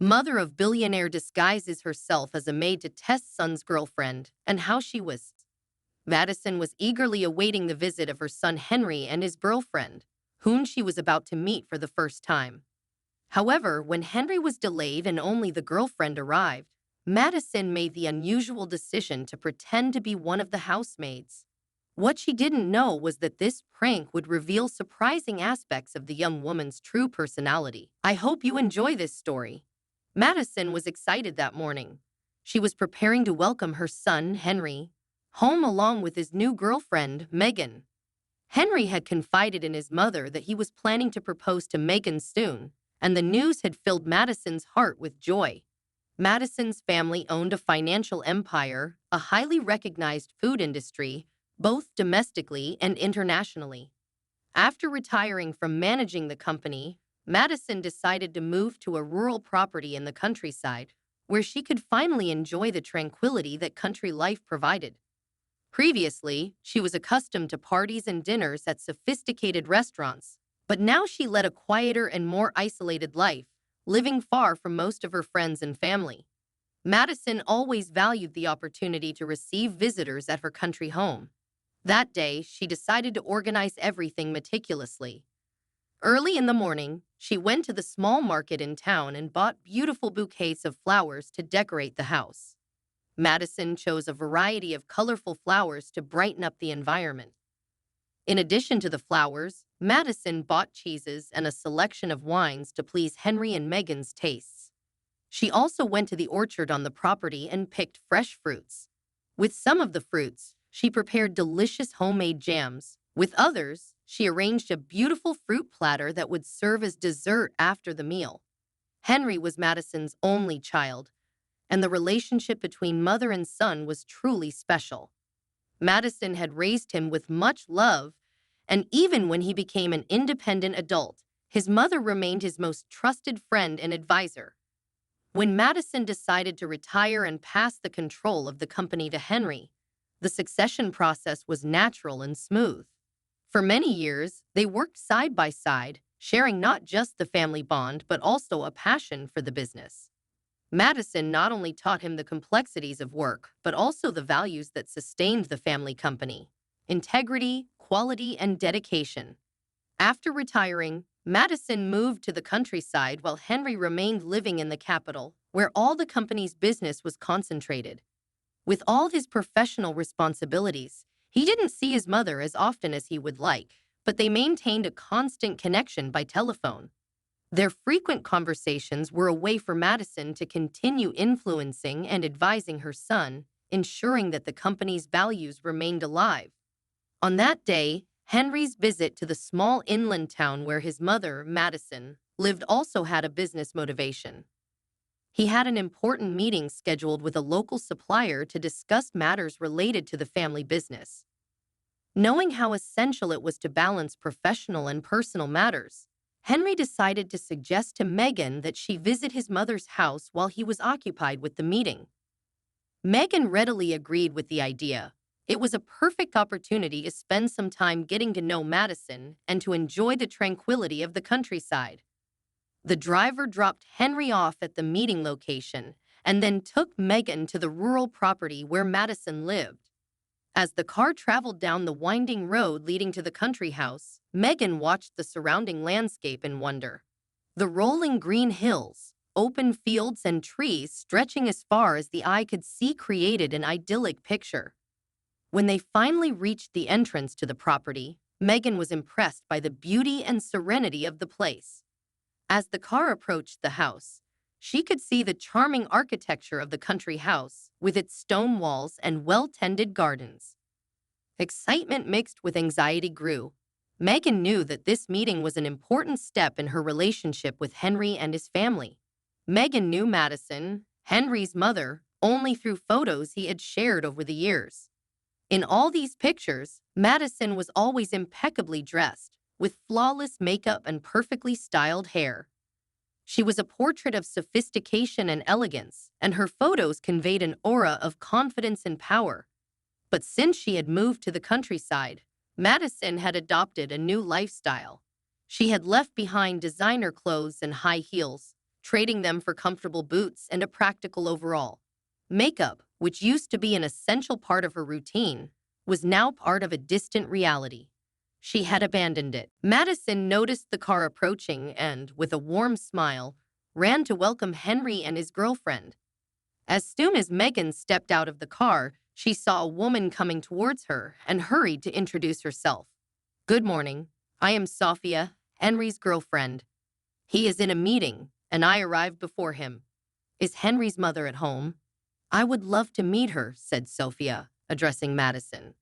Mother of billionaire disguises herself as a maid to test son's girlfriend, and how she was. Madison was eagerly awaiting the visit of her son Henry and his girlfriend, whom she was about to meet for the first time. However, when Henry was delayed and only the girlfriend arrived, Madison made the unusual decision to pretend to be one of the housemaids. What she didn't know was that this prank would reveal surprising aspects of the young woman's true personality. I hope you enjoy this story. Madison was excited that morning. She was preparing to welcome her son, Henry, home along with his new girlfriend, Megan. Henry had confided in his mother that he was planning to propose to Megan soon, and the news had filled Madison's heart with joy. Madison's family owned a financial empire, a highly recognized food industry, both domestically and internationally. After retiring from managing the company, Madison decided to move to a rural property in the countryside, where she could finally enjoy the tranquility that country life provided. Previously, she was accustomed to parties and dinners at sophisticated restaurants, but now she led a quieter and more isolated life, living far from most of her friends and family. Madison always valued the opportunity to receive visitors at her country home. That day, she decided to organize everything meticulously. Early in the morning, she went to the small market in town and bought beautiful bouquets of flowers to decorate the house. Madison chose a variety of colorful flowers to brighten up the environment. In addition to the flowers, Madison bought cheeses and a selection of wines to please Henry and Megan's tastes. She also went to the orchard on the property and picked fresh fruits. With some of the fruits, she prepared delicious homemade jams. With others, she arranged a beautiful fruit platter that would serve as dessert after the meal. Henry was Madison's only child, and the relationship between mother and son was truly special. Madison had raised him with much love, and even when he became an independent adult, his mother remained his most trusted friend and advisor. When Madison decided to retire and pass the control of the company to Henry, the succession process was natural and smooth. For many years, they worked side by side, sharing not just the family bond but also a passion for the business. Madison not only taught him the complexities of work, but also the values that sustained the family company: integrity, quality, and dedication. After retiring, Madison moved to the countryside while Henry remained living in the capital, where all the company's business was concentrated. With all his professional responsibilities, he didn't see his mother as often as he would like, but they maintained a constant connection by telephone. Their frequent conversations were a way for Madison to continue influencing and advising her son, ensuring that the company's values remained alive. On that day, Henry's visit to the small inland town where his mother, Madison, lived also had a business motivation. He had an important meeting scheduled with a local supplier to discuss matters related to the family business. Knowing how essential it was to balance professional and personal matters, Henry decided to suggest to Megan that she visit his mother's house while he was occupied with the meeting. Megan readily agreed with the idea. It was a perfect opportunity to spend some time getting to know Madison and to enjoy the tranquility of the countryside. The driver dropped Henry off at the meeting location and then took Megan to the rural property where Madison lived. As the car traveled down the winding road leading to the country house, Megan watched the surrounding landscape in wonder. The rolling green hills, open fields, and trees stretching as far as the eye could see created an idyllic picture. When they finally reached the entrance to the property, Megan was impressed by the beauty and serenity of the place. As the car approached the house, she could see the charming architecture of the country house with its stone walls and well-tended gardens. Excitement mixed with anxiety grew. Megan knew that this meeting was an important step in her relationship with Henry and his family. Megan knew Madison, Henry's mother, only through photos he had shared over the years. In all these pictures, Madison was always impeccably dressed, with flawless makeup and perfectly styled hair. She was a portrait of sophistication and elegance, and her photos conveyed an aura of confidence and power. But since she had moved to the countryside, Madison had adopted a new lifestyle. She had left behind designer clothes and high heels, trading them for comfortable boots and a practical overall. Makeup, which used to be an essential part of her routine, was now part of a distant reality. She had abandoned it. Madison noticed the car approaching and, with a warm smile, ran to welcome Henry and his girlfriend. As soon as Megan stepped out of the car, she saw a woman coming towards her and hurried to introduce herself. "Good morning. I am Sophia, Henry's girlfriend. He is in a meeting, and I arrived before him. Is Henry's mother at home?" "I would love to meet her," said Sophia, addressing Madison.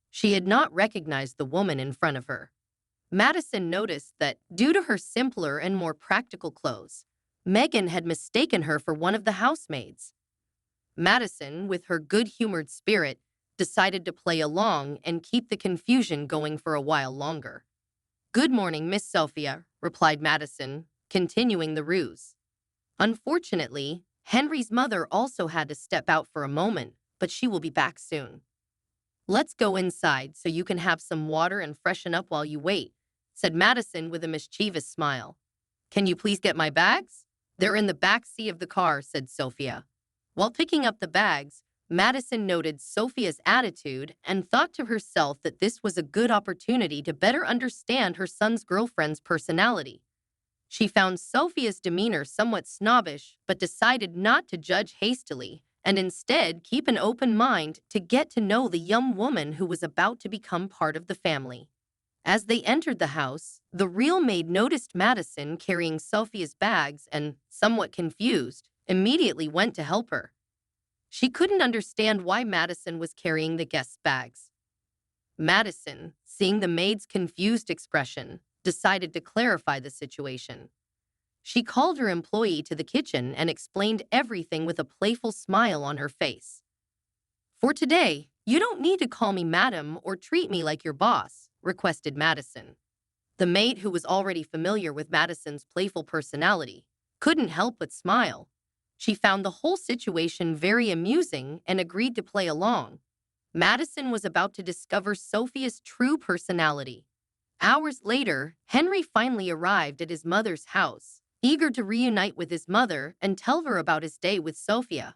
She had not recognized the woman in front of her. Madison noticed that, due to her simpler and more practical clothes, Megan had mistaken her for one of the housemaids. Madison, with her good-humored spirit, decided to play along and keep the confusion going for a while longer. "Good morning, Miss Sophia," replied Madison, continuing the ruse. Unfortunately, Henry's mother also had to step out for a moment, but she will be back soon. "Let's go inside so you can have some water and freshen up while you wait," said Madison with a mischievous smile. "Can you please get my bags?" "They're in the back seat of the car," said Sophia. While picking up the bags, Madison noted Sophia's attitude and thought to herself that this was a good opportunity to better understand her son's girlfriend's personality. She found Sophia's demeanor somewhat snobbish, but decided not to judge hastily and instead keep an open mind to get to know the young woman who was about to become part of the family. As they entered the house, the real maid noticed Madison carrying Sophia's bags and, somewhat confused, immediately went to help her. She couldn't understand why Madison was carrying the guests' bags. Madison, seeing the maid's confused expression, decided to clarify the situation. She called her employee to the kitchen and explained everything with a playful smile on her face. "For today, you don't need to call me madam or treat me like your boss," requested Madison. The maid, who was already familiar with Madison's playful personality, couldn't help but smile. She found the whole situation very amusing and agreed to play along. Madison was about to discover Sophia's true personality. Hours later, Henry finally arrived at his mother's house, eager to reunite with his mother and tell her about his day with Sophia.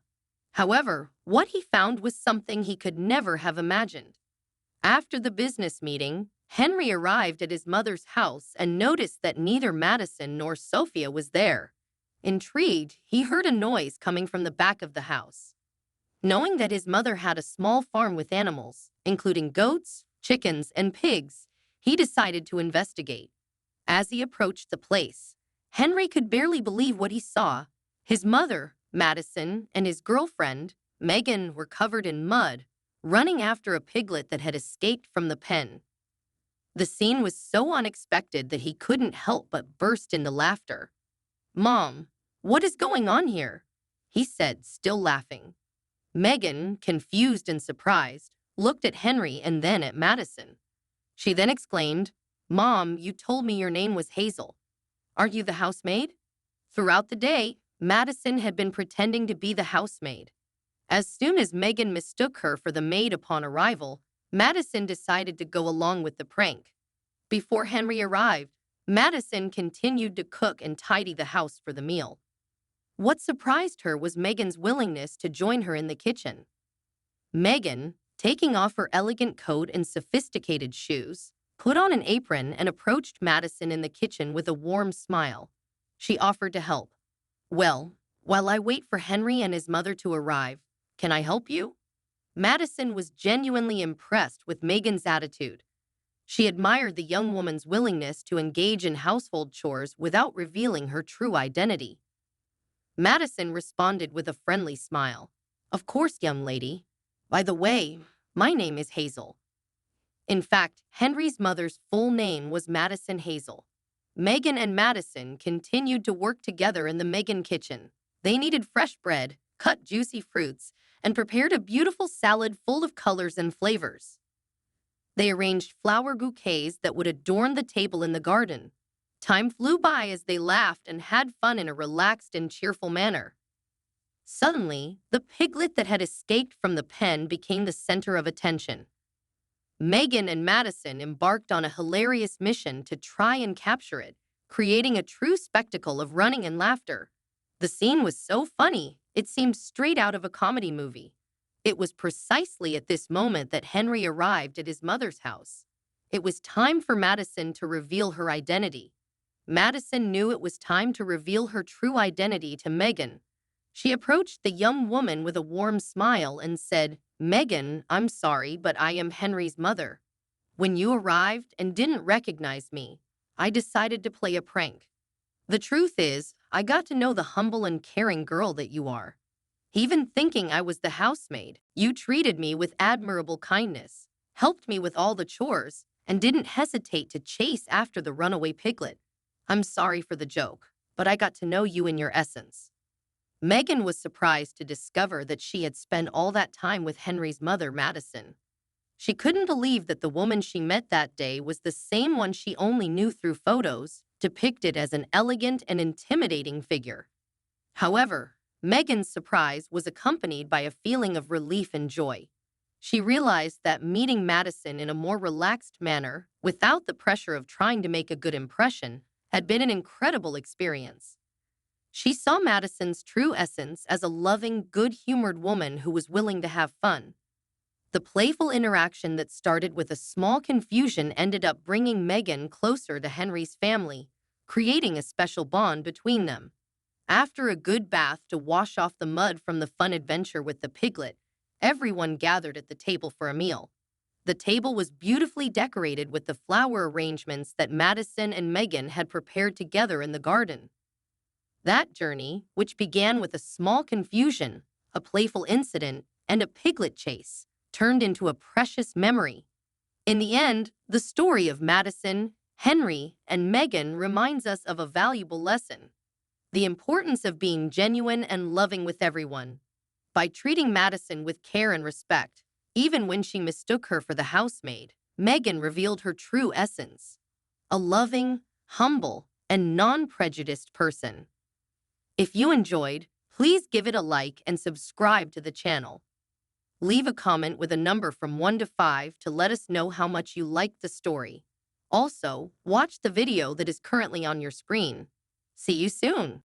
However, what he found was something he could never have imagined. After the business meeting, Henry arrived at his mother's house and noticed that neither Madison nor Sophia was there. Intrigued, he heard a noise coming from the back of the house. Knowing that his mother had a small farm with animals, including goats, chickens, and pigs, he decided to investigate. As he approached the place, Henry could barely believe what he saw. His mother, Madison, and his girlfriend, Megan, were covered in mud, running after a piglet that had escaped from the pen. The scene was so unexpected that he couldn't help but burst into laughter. "Mom, what is going on here?" he said, still laughing. Megan, confused and surprised, looked at Henry and then at Madison. She then exclaimed, "Mom, you told me your name was Hazel. Aren't you the housemaid?" Throughout the day, Madison had been pretending to be the housemaid. As soon as Megan mistook her for the maid upon arrival, Madison decided to go along with the prank. Before Henry arrived, Madison continued to cook and tidy the house for the meal. What surprised her was Megan's willingness to join her in the kitchen. Megan, taking off her elegant coat and sophisticated shoes, put on an apron and approached Madison in the kitchen with a warm smile. She offered to help. "Well, while I wait for Henry and his mother to arrive, can I help you?" Madison was genuinely impressed with Megan's attitude. She admired the young woman's willingness to engage in household chores without revealing her true identity. Madison responded with a friendly smile. "Of course, young lady. By the way, my name is Hazel." In fact, Henry's mother's full name was Madison Hazel. Megan and Madison continued to work together in the Megan kitchen. They kneaded fresh bread, cut juicy fruits, and prepared a beautiful salad full of colors and flavors. They arranged flower bouquets that would adorn the table in the garden. Time flew by as they laughed and had fun in a relaxed and cheerful manner. Suddenly, the piglet that had escaped from the pen became the center of attention. Megan and Madison embarked on a hilarious mission to try and capture it, creating a true spectacle of running and laughter. The scene was so funny, it seemed straight out of a comedy movie. It was precisely at this moment that Henry arrived at his mother's house. It was time for Madison to reveal her identity. Madison knew it was time to reveal her true identity to Megan. She approached the young woman with a warm smile and said, "Megan, I'm sorry, but I am Henry's mother. When you arrived and didn't recognize me, I decided to play a prank. The truth is, I got to know the humble and caring girl that you are. Even thinking I was the housemaid, you treated me with admirable kindness, helped me with all the chores, and didn't hesitate to chase after the runaway piglet. I'm sorry for the joke, but I got to know you in your essence." Megan was surprised to discover that she had spent all that time with Henry's mother, Madison. She couldn't believe that the woman she met that day was the same one she only knew through photos, depicted as an elegant and intimidating figure. However, Megan's surprise was accompanied by a feeling of relief and joy. She realized that meeting Madison in a more relaxed manner, without the pressure of trying to make a good impression, had been an incredible experience. She saw Madison's true essence as a loving, good-humored woman who was willing to have fun. The playful interaction that started with a small confusion ended up bringing Megan closer to Henry's family, creating a special bond between them. After a good bath to wash off the mud from the fun adventure with the piglet, everyone gathered at the table for a meal. The table was beautifully decorated with the flower arrangements that Madison and Megan had prepared together in the garden. That journey, which began with a small confusion, a playful incident, and a piglet chase, turned into a precious memory. In the end, the story of Madison, Henry, and Megan reminds us of a valuable lesson: the importance of being genuine and loving with everyone. By treating Madison with care and respect, even when she mistook her for the housemaid, Megan revealed her true essence: a loving, humble, and non-prejudiced person. If you enjoyed, please give it a like and subscribe to the channel. Leave a comment with a number from 1 to 5 to let us know how much you liked the story. Also, watch the video that is currently on your screen. See you soon!